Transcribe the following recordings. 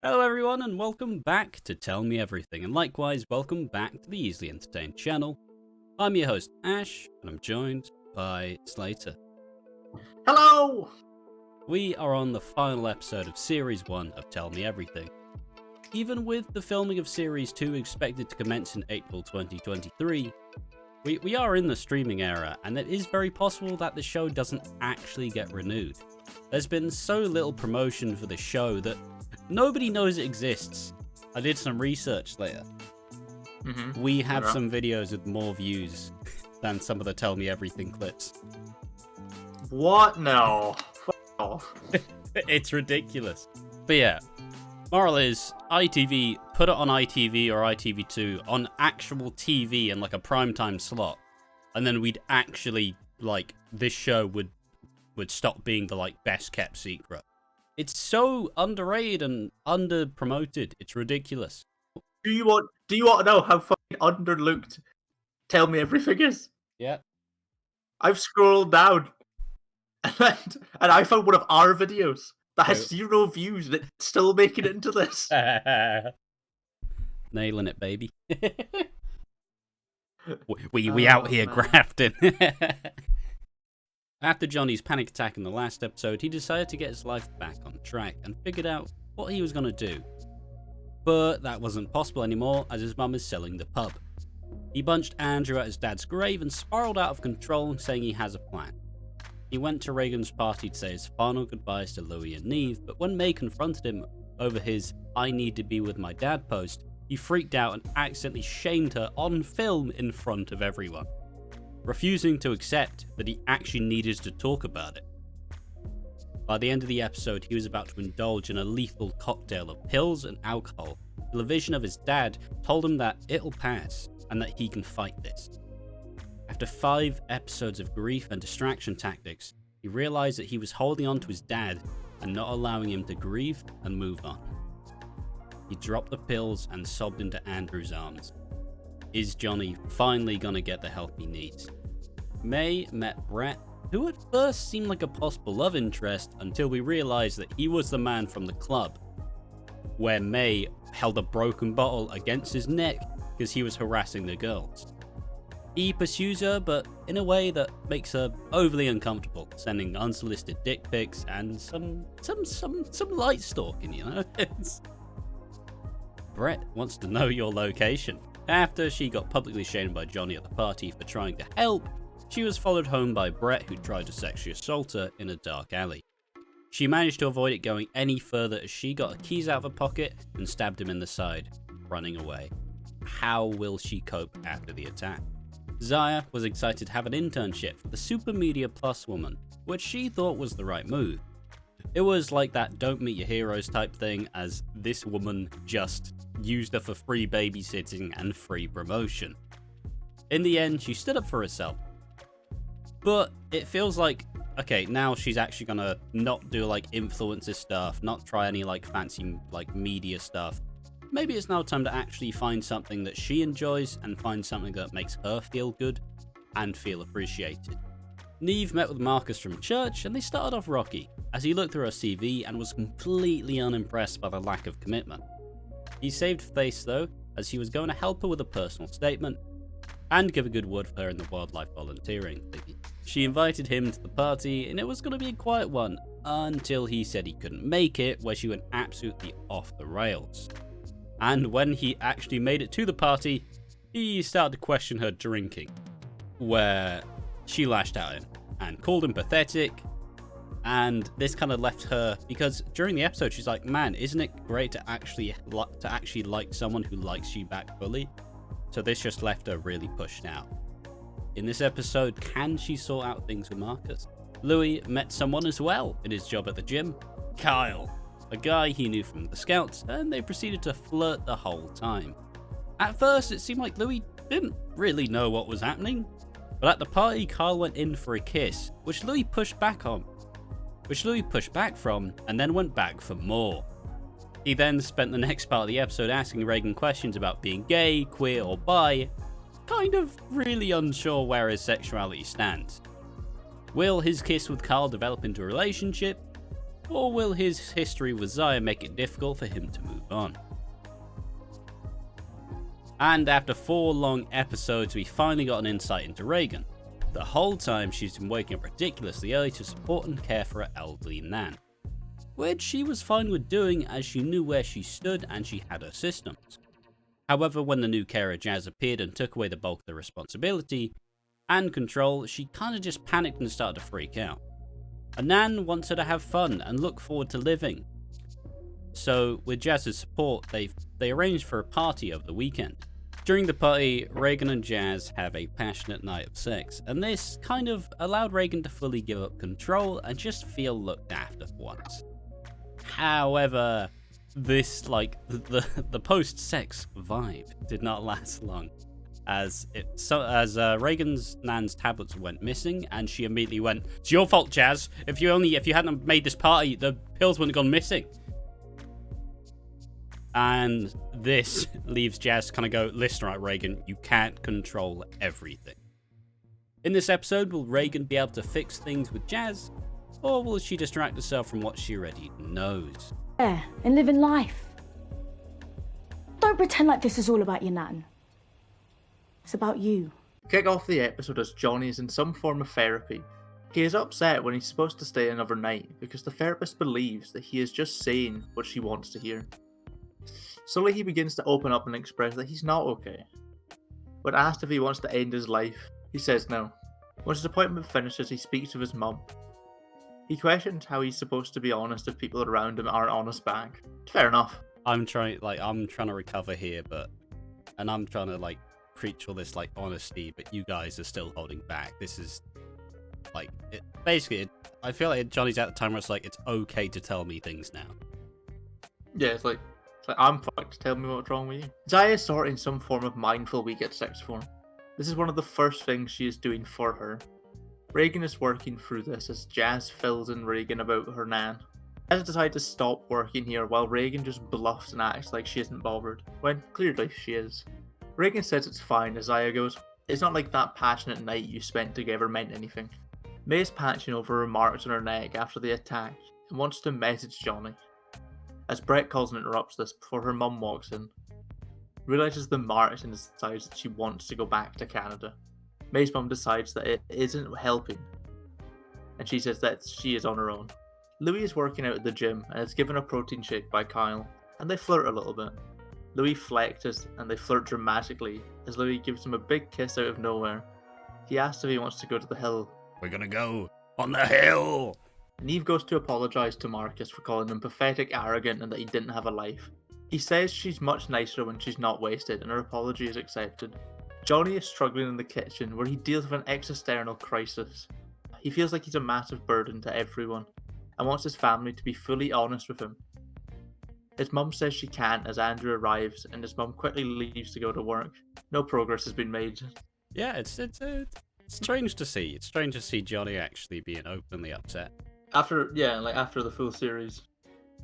Hello everyone and welcome back to Tell Me Everything, and likewise welcome back to the Easily Entertained channel. I'm your host Ash and I'm joined by Slater. Hello! We are on the final episode of Series 1 of Tell Me Everything. Even with the filming of Series 2 expected to commence in April 2023, we are in the streaming era, and it is very possible that the show doesn't actually get renewed. There's been so little promotion for the show that nobody knows it exists. I did some research later. We have some videos with more views than some of the Tell Me Everything clips. What? No. F off. It's ridiculous. But yeah, moral is, ITV, put it on ITV or ITV2 on actual TV in like a primetime slot, and then we'd actually, like, this show would stop being the, like, best kept secret. It's so underrated and under-promoted. It's ridiculous. Do you want to know how fucking underlooked Tell Me Everything is? Yeah. I've scrolled down and I found one of our videos that has 0 views and it's still making it into this. Nailing it, baby. we out here grafting. After Jonny's panic attack in the last episode, he decided to get his life back on track and figured out what he was going to do. But that wasn't possible anymore, as his mum is selling the pub. He bunched Andrew at his dad's grave and spiraled out of control, saying he has a plan. He went to Regan's party to say his final goodbyes to Louis and Neve, but when May confronted him over his "I need to be with my dad" post, he freaked out and accidentally shamed her on film in front of everyone, refusing to accept that he actually needed to talk about it. By the end of the episode, he was about to indulge in a lethal cocktail of pills and alcohol. The vision of his dad told him that it'll pass and that he can fight this. After 5 episodes of grief and distraction tactics, he realized that he was holding on to his dad and not allowing him to grieve and move on. He dropped the pills and sobbed into Andrew's arms. Is Jonny finally gonna get the help he needs? May met Brett, who at first seemed like a possible love interest until we realized that he was the man from the club, where May held a broken bottle against his neck because he was harassing the girls. He pursues her, but in a way that makes her overly uncomfortable, sending unsolicited dick pics and some light stalking, you know? Brett wants to know your location. After she got publicly shamed by Jonny at the party for trying to help, she was followed home by Brett, who tried to sexually assault her in a dark alley. She managed to avoid it going any further as she got her keys out of her pocket and stabbed him in the side, running away. How will she cope after the attack? Zaya was excited to have an internship for the Super Media Plus woman, which she thought was the right move. It was like that don't meet your heroes type thing, as this woman just used her for free babysitting and free promotion. In the end, she stood up for herself. But it feels like, okay, now she's actually gonna not do like influencer stuff, not try any like fancy like media stuff. Maybe it's now time to actually find something that she enjoys and find something that makes her feel good and feel appreciated. Neve met with Marcus from church and they started off rocky, as he looked through her CV and was completely unimpressed by the lack of commitment. He saved face though, as he was going to help her with a personal statement and give a good word for her in the wildlife volunteering thingy. She invited him to the party and it was going to be a quiet one until he said he couldn't make it, where she went absolutely off the rails. And when he actually made it to the party, he started to question her drinking, where she lashed out at him and called him pathetic. And this kind of left her, because during the episode she's like, man, isn't it great to actually like someone who likes you back fully? So this just left her really pushed out. In this episode, can she sort out things with Marcus? Louis met someone as well in his job at the gym, Kyle, a guy he knew from the Scouts, and they proceeded to flirt the whole time. At first, it seemed like Louis didn't really know what was happening, but at the party, Kyle went in for a kiss, which Louis pushed back from, and then went back for more. He then spent the next part of the episode asking Regan questions about being gay, queer, or bi, kind of really unsure where his sexuality stands. Will his kiss with Kyle develop into a relationship? Or will his history with Zaya make it difficult for him to move on? And after 4 long episodes, we finally got an insight into Regan. The whole time she's been waking up ridiculously early to support and care for her elderly nan, which she was fine with doing as she knew where she stood and she had her systems. However, when the new carer Jazz appeared and took away the bulk of the responsibility and control, she kinda just panicked and started to freak out. A nan wants her to have fun and look forward to living. So, with Jazz's support, they arranged for a party over the weekend. During the party, Regan and Jazz have a passionate night of sex, and this kind of allowed Regan to fully give up control and just feel looked after for once. However, this, the post-sex vibe did not last long, as Regan's nan's tablets went missing, and she immediately went, "It's your fault, Jazz. If you hadn't made this party, the pills wouldn't have gone missing." And this leaves Jazz kind of go, "Listen, right, Regan, you can't control everything." In this episode, will Regan be able to fix things with Jazz, or will she distract herself from what she already knows? Yeah, and living life. Don't pretend like this is all about your nan. It's about you. Kick off the episode as Jonny is in some form of therapy. He is upset when he's supposed to stay another night because the therapist believes that he is just saying what she wants to hear. Slowly he begins to open up and express that he's not okay. When asked if he wants to end his life, he says no. Once his appointment finishes, he speaks to his mum. He questions how he's supposed to be honest if people around him aren't honest back. Fair enough. I'm trying to recover here, and I'm trying to preach all this honesty, but you guys are still holding back. This is I feel like Johnny's at the time where it's okay to tell me things now. Yeah, it's like I'm fucked. Tell me what's wrong with you. Zaya is sort in some form of mindful week at sixth form. This is one of the first things she is doing for her. Regan is working through this as Jazz fills in Regan about her nan. Jazz decides to stop working here while Regan just bluffs and acts like she isn't bothered, when clearly she is. Regan says it's fine as Zaya goes, "It's not like that passionate night you spent together meant anything." May is patching over her marks on her neck after the attack and wants to message Jonny. As Brett calls and interrupts this before her mum walks in, realises the marks and decides that she wants to go back to Canada. May's mum decides that it isn't helping, and she says that she is on her own. Louis is working out at the gym and is given a protein shake by Kyle, and they flirt a little bit. Louis flexes and they flirt dramatically as Louis gives him a big kiss out of nowhere. He asks if he wants to go to the hill. "We're gonna go on the hill!" Neve goes to apologise to Marcus for calling him pathetic, arrogant, and that he didn't have a life. He says she's much nicer when she's not wasted, and her apology is accepted. Jonny is struggling in the kitchen, where he deals with an existential crisis. He feels like he's a massive burden to everyone, and wants his family to be fully honest with him. His mum says she can't as Andrew arrives, and his mum quickly leaves to go to work. No progress has been made. Yeah, it's strange to see. It's strange to see Jonny actually being openly upset. After the full series.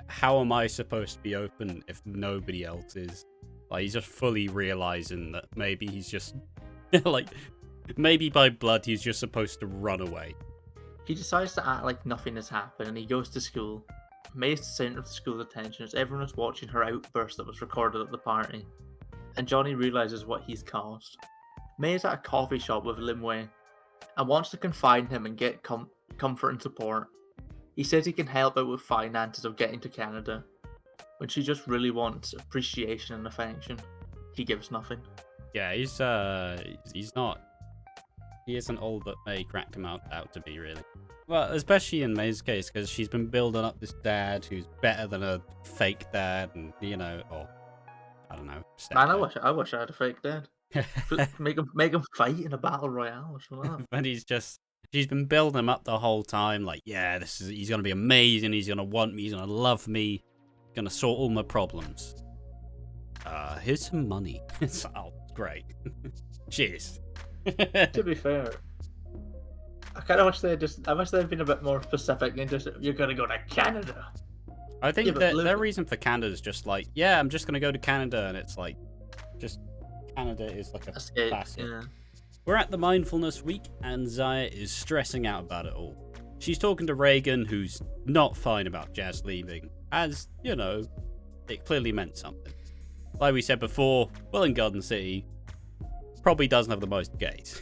How am I supposed to be open if nobody else is? He's just fully realizing that maybe he's just maybe by blood he's just supposed to run away. He decides to act like nothing has happened and he goes to school. May is the centre of the school's attention as everyone is watching her outburst that was recorded at the party. And Jonny realises what he's caused. May is at a coffee shop with Limway and wants to confide in him and get comfort and support. He says he can help out with finances of getting to Canada, when she just really wants appreciation and affection. He gives nothing. Yeah, he's not. He isn't all that May cracked him out to be, really. Well, especially in May's case, because she's been building up this dad who's better than a fake dad, and or I don't know. Man, I wish I had a fake dad. make him fight in a battle royale or something. But she's been building him up the whole time. He's gonna be amazing. He's gonna want me. He's gonna love me. Gonna sort all my problems. Here's some money. Oh, great. Cheers. To be fair, I kind of wish they'd been a bit more specific and just, "You're gonna go to Canada." I think their reason for Canada is just I'm just gonna go to Canada, and it's just Canada is like a classic. Yeah. We're at the mindfulness week, and Zaya is stressing out about it all. She's talking to Regan, who's not fine about Jazz leaving, as, you know, it clearly meant something. Like we said before, Welwyn Garden City probably doesn't have the most gays.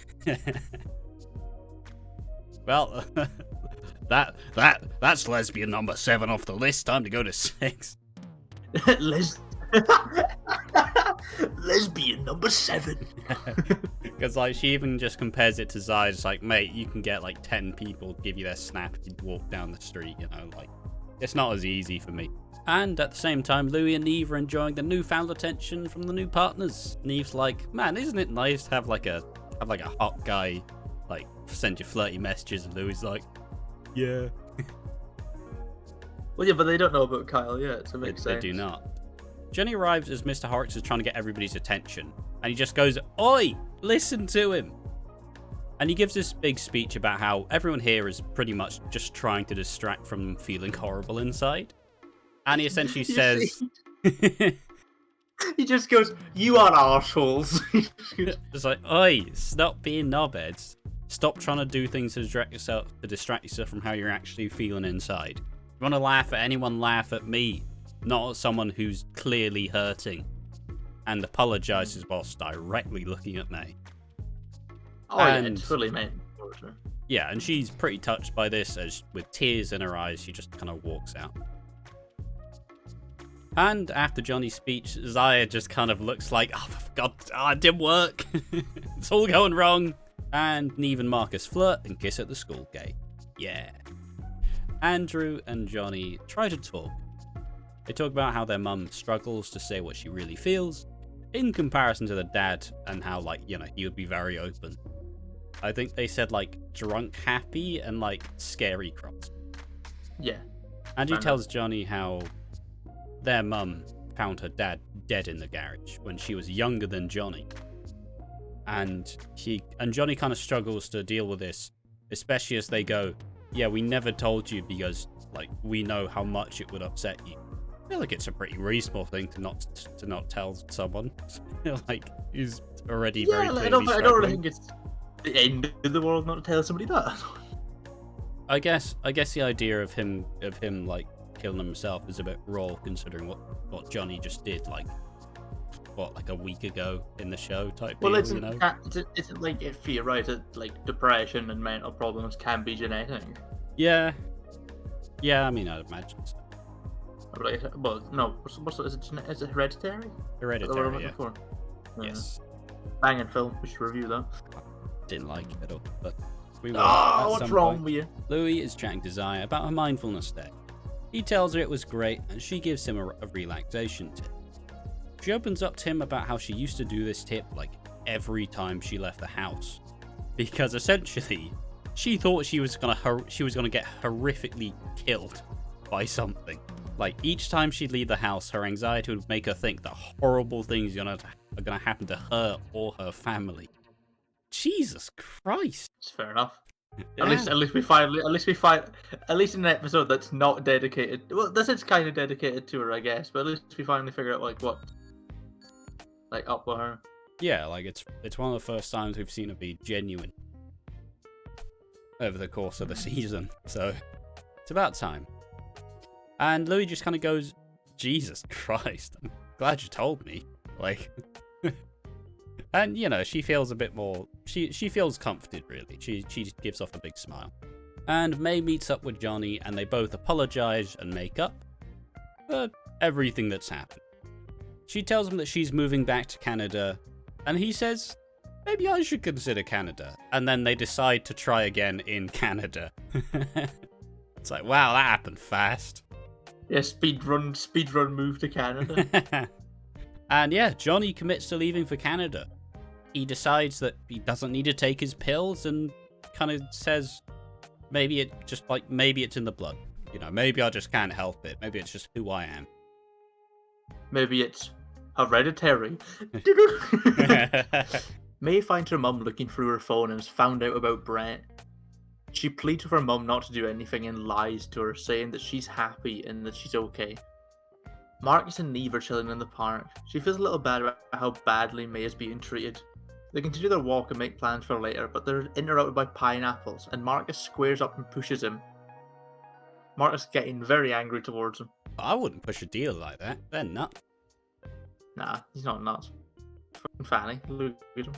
Well, that's lesbian number 7 off the list. Time to go to 6. Lesbian number 7. Because like she even just compares it to Zai. It's like, mate, you can get like 10 people to give you their snap if you walk down the street. You know, like it's not as easy for me. And at the same time, Louis and Neve are enjoying the newfound attention from the new partners. Neve's like, man, isn't it nice to have like a hot guy like send you flirty messages? And Louis like, yeah. Well, yeah, but they don't know about Kyle yet, so it makes sense. They do not. Jonny arrives as Mr. Horrocks is trying to get everybody's attention, and he just goes, "Oi, listen to him!" And he gives this big speech about how everyone here is pretty much just trying to distract from them feeling horrible inside. And he essentially says... He just goes, "You are arseholes." It's like, oi, stop being knobheads. Stop trying to do things to distract yourself from how you're actually feeling inside. You want to laugh at anyone, laugh at me, not at someone who's clearly hurting. And apologizes whilst directly looking at me. Oh, and, yeah, it's fully meant. Yeah, and she's pretty touched by this, as with tears in her eyes, she just kind of walks out. And after Jonny's speech, Zaya just kind of looks like, oh, for God, it didn't work. It's all going wrong. And Neve and Marcus flirt and kiss at the school gate. Yeah. Andrew and Jonny try to talk. They talk about how their mum struggles to say what she really feels, in comparison to the dad, and how, like, you know, he would be very open. I think they said, like, drunk happy and, like, scary cross. Yeah. Andrew tells Jonny how their mum found her dad dead in the garage when she was younger than Jonny. And Jonny kind of struggles to deal with this, especially as they go, yeah, we never told you because, like, we know how much it would upset you. I feel like it's a pretty reasonable thing to not tell someone, like, who's already very clearly struggling. I don't really think it's the end of the world not to tell somebody that. I guess the idea of him like killing himself is a bit raw, considering what Jonny just did, like a week ago in the show type deal, you know? It's like, if you're right, like depression and mental problems can be genetic. Yeah, I mean, I'd imagine so. Well, no, is it hereditary? Hereditary, yeah. Yes. Banging film, we should review that. Didn't like it at all, but we will. What's wrong with you? Louis is chatting to Zaya about her mindfulness day. He tells her it was great, and she gives him a relaxation tip. She opens up to him about how she used to do this tip like every time she left the house, because essentially she thought she was gonna get horrifically killed by something. Like, each time she'd leave the house, her anxiety would make her think that horrible things are gonna happen to her or her family. Jesus Christ! It's fair enough. Yeah. At least in an episode that's not dedicated. Well, this is kind of dedicated to her, I guess. But at least we finally figure out like up with her. Yeah, like it's one of the first times we've seen her be genuine over the course of the season. So it's about time. And Louis just kind of goes, Jesus Christ, I'm glad you told me. Like, and, you know, she feels a bit more, she feels comforted, really. She gives off a big smile. And May meets up with Jonny, and they both apologize and make up for everything that's happened. She tells him that she's moving back to Canada, and he says, maybe I should consider Canada. And then they decide to try again in Canada. It's like, wow, that happened fast. Yeah, speed run move to Canada. And yeah, Jonny commits to leaving for Canada. He decides that he doesn't need to take his pills and kind of says, maybe it's in the blood. You know, maybe I just can't help it. Maybe it's just who I am. Maybe it's hereditary. May finds her mum looking through her phone and has found out about Brett. She pleads with her mum not to do anything and lies to her, saying that she's happy and that she's okay. Marcus and Neve are chilling in the park. She feels a little bad about how badly May is being treated. They continue their walk and make plans for later, but they're interrupted by pineapples, and Marcus squares up and pushes him, Marcus getting very angry towards him. I wouldn't push a deal like that. They're nuts. Nah, he's not nuts. Fucking Fanny. Look at him.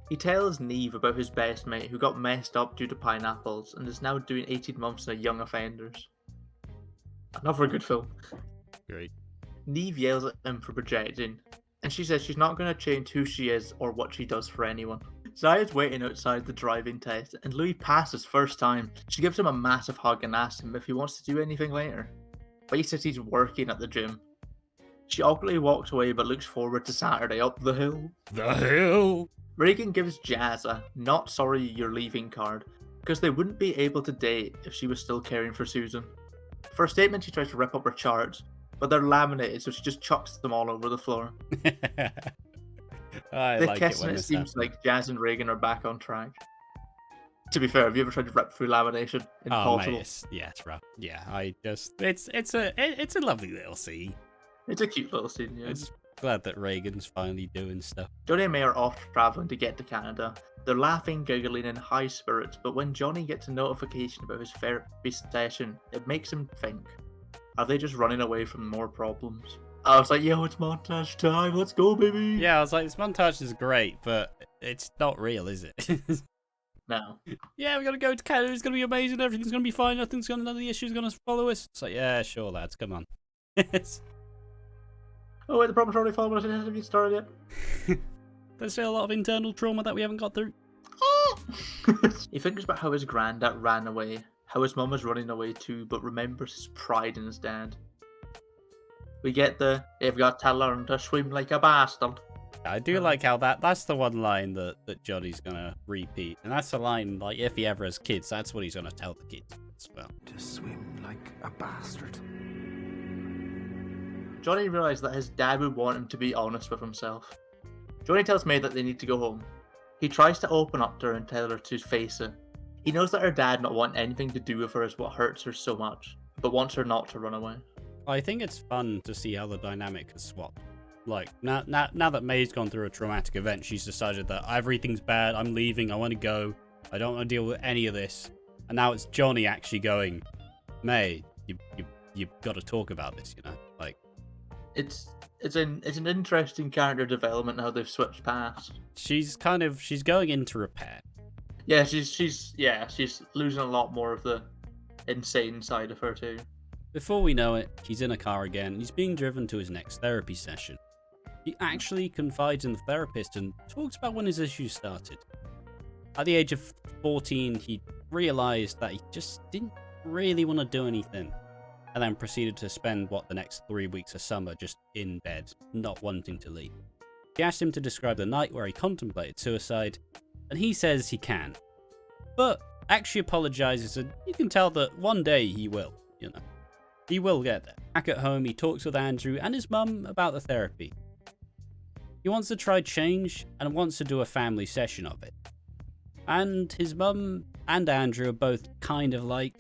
He tells Neve about his best mate who got messed up due to pineapples and is now doing 18 months in a young offenders. Another good film. Great. Neve yells at him for projecting, and she says she's not going to change who she is or what she does for anyone. Zaya's waiting outside the driving test, and Louis passes first time. She gives him a massive hug and asks him if he wants to do anything later. But he says he's working at the gym. She awkwardly walks away but looks forward to Saturday up the hill. The hill! Regan gives Jazz a "not sorry you're leaving" card because they wouldn't be able to date if she was still caring for Susan. For a statement, she tries to rip up her charts, but they're laminated, so she just chucks them all over the floor. I The like kiss, it when and it this seems happens. like Jazz and Regan are back on track. To be fair, have you ever tried to rip through lamination? Oh Impossible. mate, it's rough. Yeah, it's a lovely little scene. It's a cute little scene, yeah. I'm just glad that Reagan's finally doing stuff. Jonny and May are off travelling to get to Canada. They're laughing, giggling, in high spirits, but when Jonny gets a notification about his therapy session, it makes him think, are they just running away from more problems? I was like, yo, it's montage time, let's go, baby! Yeah, I was like, this montage is great, but it's not real, is it? No. Yeah, we gotta go to Canada. It's gonna be amazing. Everything's gonna be fine. None of the issues gonna follow us. It's like, yeah, sure, lads, come on. Oh, wait, the problem's already following us, it hasn't even started yet. There's still a lot of internal trauma that we haven't got through. He thinks about how his granddad ran away, how his mum is running away too, but remembers his pride in his dad. We get the, "You've got to learn to swim like a bastard." I do like how that's the one line that Johnny's gonna repeat. And that's the line, like, if he ever has kids, that's what he's gonna tell the kids as well. To swim like a bastard. Jonny realised that his dad would want him to be honest with himself. Jonny tells May that they need to go home. He tries to open up to her and tell her to face it. He knows that her dad not want anything to do with her is what hurts her so much, but wants her not to run away. I think it's fun to see how the dynamic has swapped. Like, now that May's gone through a traumatic event, she's decided that everything's bad, I'm leaving, I want to go, I don't want to deal with any of this. And now it's Jonny actually going, May, you've got to talk about this, you know? Like, It's an interesting character development how they've switched past. she's going into repair. Yeah, she's losing a lot more of the insane side of her too. Before we know it, he's in a car again, and he's being driven to his next therapy session. He actually confides in the therapist and talks about when his issues started. At the age of 14, he realised that he just didn't really want to do anything, and then proceeded to spend, the next 3 weeks of summer just in bed, not wanting to leave. He asked him to describe the night where he contemplated suicide, and he says he can, but actually apologises, and you can tell that one day he will, you know. He will get there. Back at home, he talks with Andrew and his mum about the therapy. He wants to try change and wants to do a family session of it. And his mum and Andrew are both kind of like,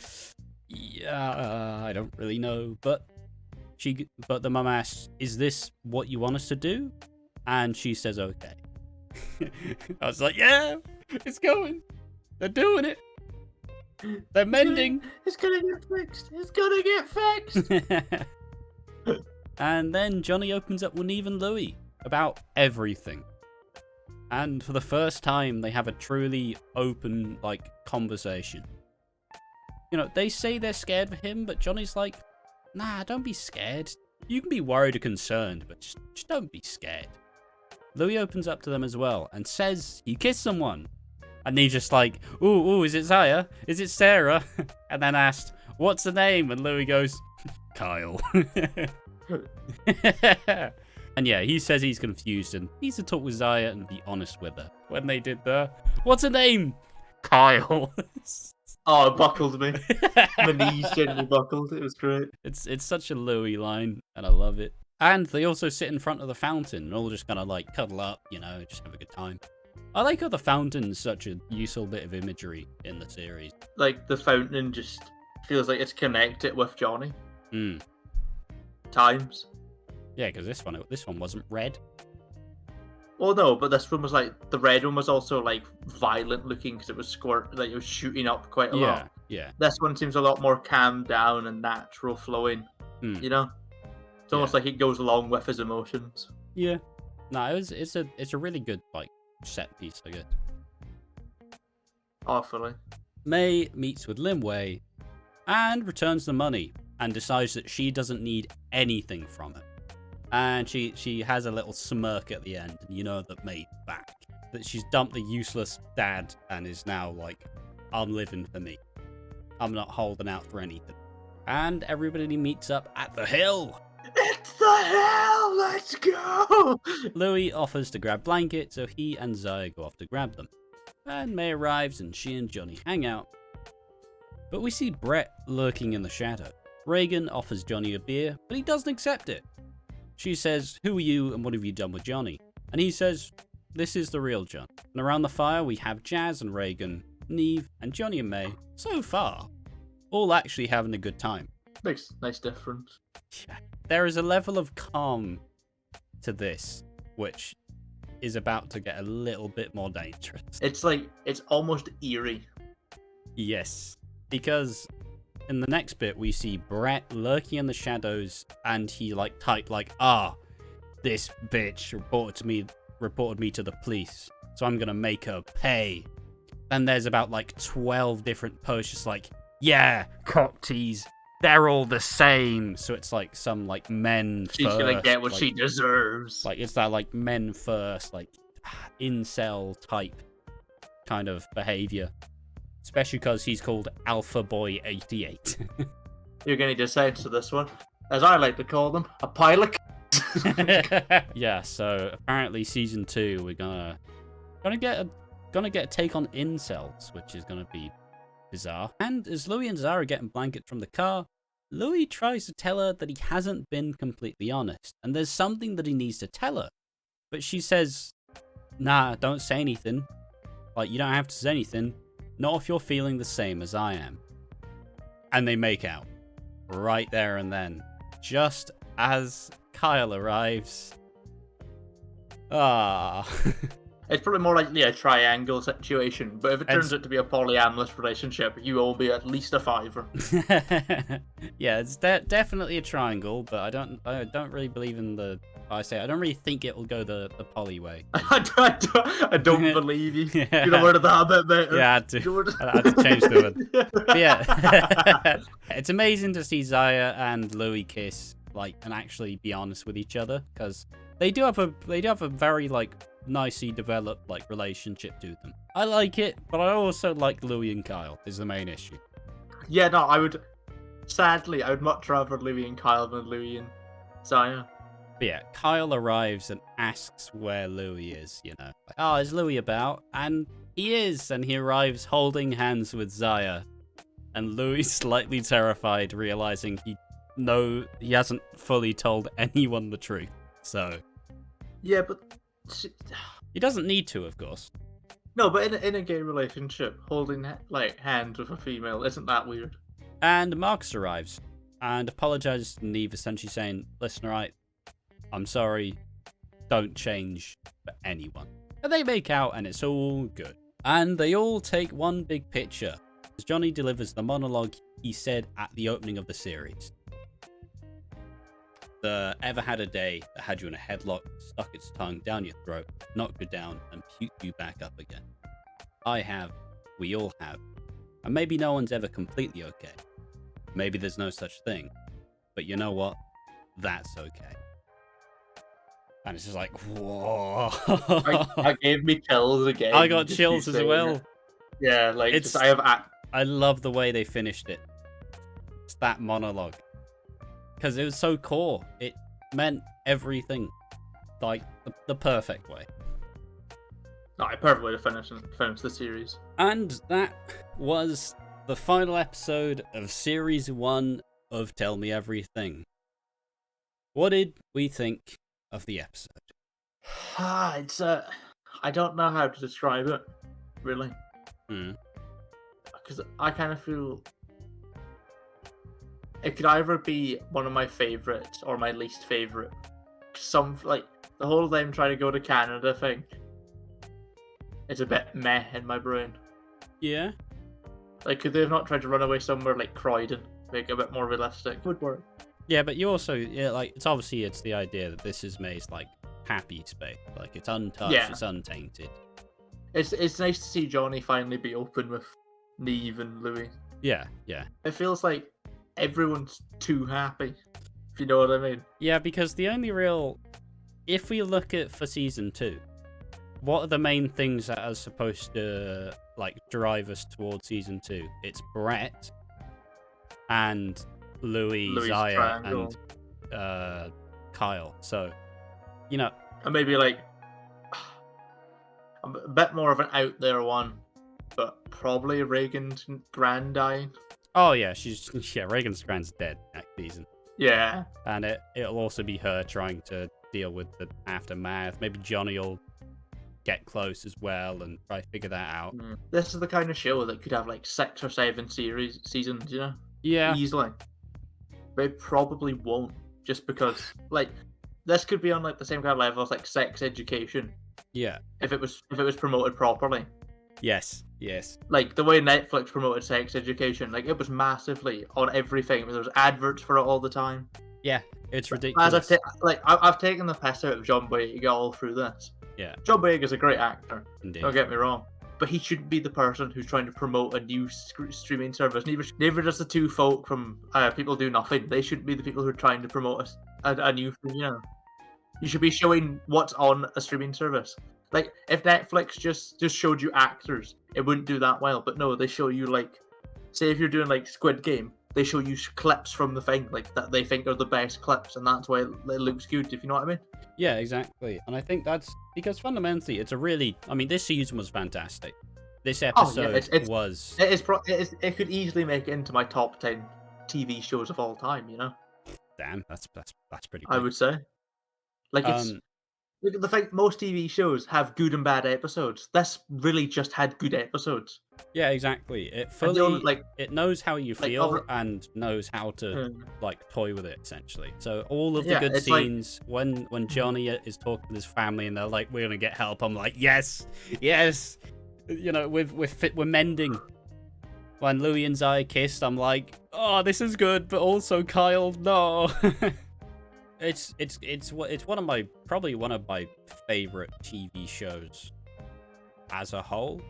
yeah, I don't really know. But the mum asks, is this what you want us to do? And she says, okay. I was like, yeah, it's going. They're doing it. They're mending. It's gonna get fixed. It's gonna get fixed. And then Jonny opens up with Neve and Louis about everything. And for the first time, they have a truly open, conversation. You know, they say they're scared for him, but Johnny's like, nah, don't be scared. You can be worried or concerned, but just don't be scared. Louis opens up to them as well and says he kissed someone. And Neve's just like, ooh, is it Zaya? Is it Sarah? And then asked, what's the name? And Louis goes, Kyle. And yeah, he says he's confused and needs to talk with Zaya and be honest with her. When they did what's her name? Kyle. Oh, it buckled me. My knees gently buckled. It was great. It's such a Louis line, and I love it. And they also sit in front of the fountain and all just kind of cuddle up, you know, just have a good time. I like how the fountain's such a useful bit of imagery in the series. Like, the fountain just feels like it's connected with Jonny. Times. Yeah, because this one wasn't red. Well, no, but this one was the red one was also violent looking because it was it was shooting up quite a lot. Yeah. This one seems a lot more calmed down and natural flowing. Hmm. You know, it's almost like it goes along with his emotions. Yeah. No, it's a really good like set piece, I guess. Awfully. May meets with Limway and returns the money and decides that she doesn't need anything from it. And she has a little smirk at the end, and you know that May's back. That she's dumped the useless dad and is now like, I'm living for me. I'm not holding out for anything. And everybody meets up at the hill. It's the hell! Let's go! Louis offers to grab blankets, so he and Zaya go off to grab them. And May arrives and she and Jonny hang out. But we see Brett lurking in the shadow. Regan offers Jonny a beer, but he doesn't accept it. She says, who are you and what have you done with Jonny? And he says, this is the real John. And around the fire we have Jazz and Regan, Neve and Jonny and May, so far, all actually having a good time. Makes nice difference. Yeah. There is a level of calm to this, which is about to get a little bit more dangerous. It's like, it's almost eerie. Yes, because in the next bit we see Brett lurking in the shadows and he like typed like, this bitch reported me to the police, so I'm gonna make her pay. And there's about like 12 different posts just like, yeah, cock tease, they're all the same. So it's like some like men She's first, gonna get what like, she deserves. like it's that like men first, like incel type kind of behavior. Especially because he's called Alpha Boy 88. You're gonna need to censor this one, as I like to call them, a pile of Yeah, so apparently season 2 we're gonna get a take on incels, which is gonna be bizarre. And as Louis and Zara are getting blankets from the car, Louis tries to tell her that he hasn't been completely honest, and there's something that he needs to tell her. But she says, nah, don't say anything. Like, you don't have to say anything. Not if you're feeling the same as I am. And they make out. Right there and then. Just as Kyle arrives. It's probably more likely a triangle situation, but if it turns out to be a polyamorous relationship, you owe me at least a $5. Yeah, it's definitely a triangle, but I don't really believe in the. I don't really think it will go the poly way. I don't believe you. Yeah. You know word of that bit better. Yeah, I had to change the word. But yeah, it's amazing to see Zaya and Louis kiss, like, and actually be honest with each other, because they do have a very like nicely developed like relationship to them. I like it, but I also like Louis and Kyle is the main issue. Yeah, no, I would much rather Louis and Kyle than Louis and Zaya. But yeah, Kyle arrives and asks where Louis is, you know. Like, is Louis about? And he is, and he arrives holding hands with Zaya. And Louis is slightly terrified, realizing he hasn't fully told anyone the truth. So yeah, but he doesn't need to, of course. No, but in a gay relationship, holding like hands with a female isn't that weird. And Marcus arrives and apologizes to Neve, essentially saying, "Listen, alright, I'm sorry. Don't change for anyone." And they make out, and it's all good. And they all take one big picture as Jonny delivers the monologue he said at the opening of the series. The ever had a day that had you in a headlock, stuck its tongue down your throat, knocked you down, and puked you back up again. I have. We all have. And maybe no one's ever completely okay. Maybe there's no such thing. But you know what? That's okay. And it's just like, whoa. I gave me chills again. I got chills as well. It. Yeah, like It's. I love the way they finished it. It's that monologue. Because it was so core. It meant everything. Like, the perfect way. No, a perfect way to finish the series. And that was the final episode of Series 1 of Tell Me Everything. What did we think of the episode? It's I don't know how to describe it, really. Because I kind of feel it could either be one of my favorites or my least favorite. Like the whole them trying to go to Canada thing. It's a bit meh in my brain. Yeah. Like, could they have not tried to run away somewhere like Croydon, make it a bit more realistic? Would work. Yeah, but you also, yeah, like, it's obviously it's the idea that this is May's like happy space, like it's untouched, Yeah. it's untainted. It's nice to see Jonny finally be open with Neve and Louis. Yeah, yeah. It feels like everyone's too happy, if you know what I mean. Yeah, because the only real, if we look at for season 2, what are the main things that are supposed to like drive us towards season 2? It's Brett and Louis Zaya triangle. and Kyle. So, you know, And maybe like a bit more of an out there one, but probably Regan's grand dying. oh yeah, Regan's grand's dead next season. Yeah. And it'll also be her trying to deal with the aftermath. Maybe Jonny will get close as well and try to figure that out. This is the kind of show that could have like 6 or 7 seasons, you know? Yeah. Easily. But it probably won't, just because like this could be on like the same kind of level as like Sex Education. Yeah. If it was promoted properly. Yes. Yes. Like the way Netflix promoted Sex Education, like it was massively on everything. There was adverts for it all the time. Yeah. It's ridiculous. As I've taken the piss out of John Boyega all through this. Yeah. John Boyega's a great actor. Indeed. Don't get me wrong. But he shouldn't be the person who's trying to promote a new streaming service. Neither does the two folk from People Do Nothing. They shouldn't be the people who are trying to promote a new thing, you know. You should be showing what's on a streaming service. Like, if Netflix just showed you actors, it wouldn't do that well. But no, they show you, like, say if you're doing, like, Squid Game, they show you clips from the thing, like, that they think are the best clips, and that's why it looks good, if you know what I mean. Yeah, exactly. And I think that's because fundamentally it's a really, I mean, this season was fantastic. This episode was... It could easily make it into my top 10 TV shows of all time, you know? Damn, that's pretty good. I would say. Like, it's... Look at the fact most TV shows have good and bad episodes. This really just had good episodes. Yeah, exactly. It fully like it knows how you feel like, and knows how to like toy with it essentially. So all of the good scenes when Jonny is talking with his family and they're like, "We're gonna get help," I'm like, "Yes, yes." You know, we're mending. When Louis and Zaya kissed, I'm like, "Oh, this is good," but also Kyle, no. It's probably one of my favorite TV shows as a whole.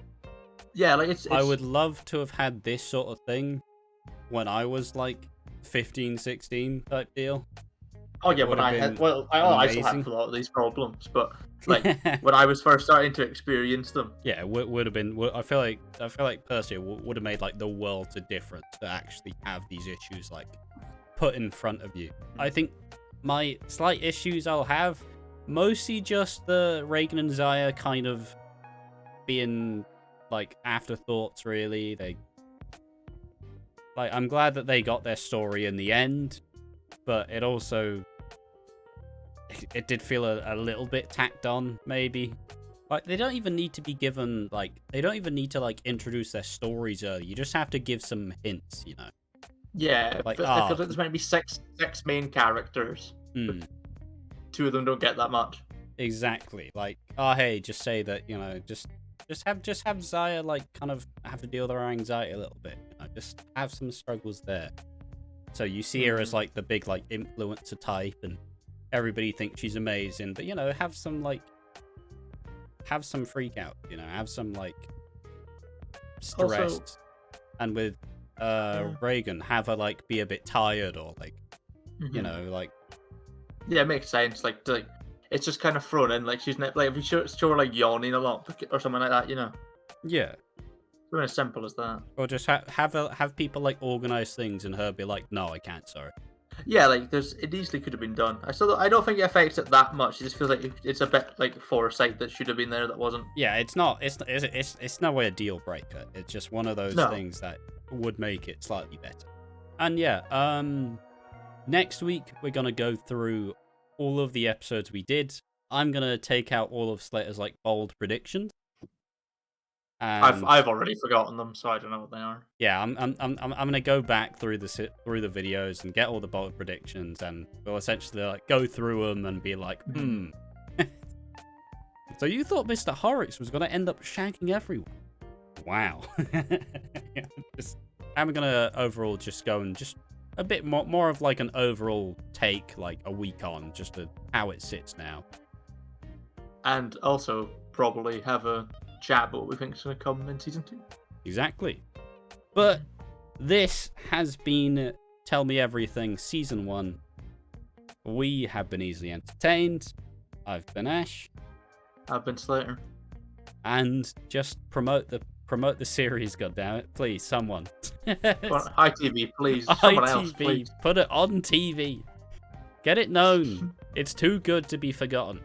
Yeah, like it's I would love to have had this sort of thing when I was like 15, 16 type deal. Oh yeah, when I had I still have a lot of these problems, but like when I was first starting to experience them. Yeah, it would have been. I feel like personally would have made like the world of difference to actually have these issues like put in front of you. I think my slight issues I'll have mostly just the Regan and Zaya kind of being like afterthoughts, really. I'm glad that they got their story in the end, but it also it did feel a little bit tacked on, maybe. Like, they don't even need to be given, like, they don't even need to, like, introduce their stories early. You just have to give some hints, you know? Yeah, like, I feel like there's meant to be six main characters. Two of them don't get that much. Exactly. Like, oh, hey, just say that, you know, just have Zaya, like, kind of have to deal with her anxiety a little bit. You know? Just have some struggles there. So you see her as, like, the big, like, influencer type, and everybody thinks she's amazing. But, you know, have some freak out, you know, have some, like, stress. Also, and with Regan, have her, like, be a bit tired or, like, you know, like... Yeah, it makes sense. Like, it's just kind of thrown in. Like, she's not, like, if you show her, like, yawning a lot or something like that, you know? Yeah. Something as simple as that. Or just have people, like, organize things and her be like, no, I can't, sorry. Yeah, like, it easily could have been done. I don't think it affects it that much. It just feels like it's a bit, like, foresight that should have been there that wasn't. Yeah, it's no way a deal breaker. It's just one of those things that would make it slightly better. And yeah, next week we're gonna go through all of the episodes we did. I'm gonna take out all of Slater's, like, bold predictions. I've already forgotten them, so I don't know what they are. Yeah, I'm gonna go back through the videos and get all the bold predictions, and we'll essentially, like, go through them and be like, So you thought Mr. Horrocks was gonna end up shagging everyone? Wow. I'm gonna overall just go and just a bit more of like an overall take, like a week on, just how it sits now. And also probably have a chat about what we think is going to come in season 2. Exactly. But this has been Tell Me Everything Season 1. We have been easily entertained. I've been Ash. I've been Slater. And just promote the series, goddammit. Please, someone. ITV, please. Someone else, please. Put it on TV. Get it known. It's too good to be forgotten.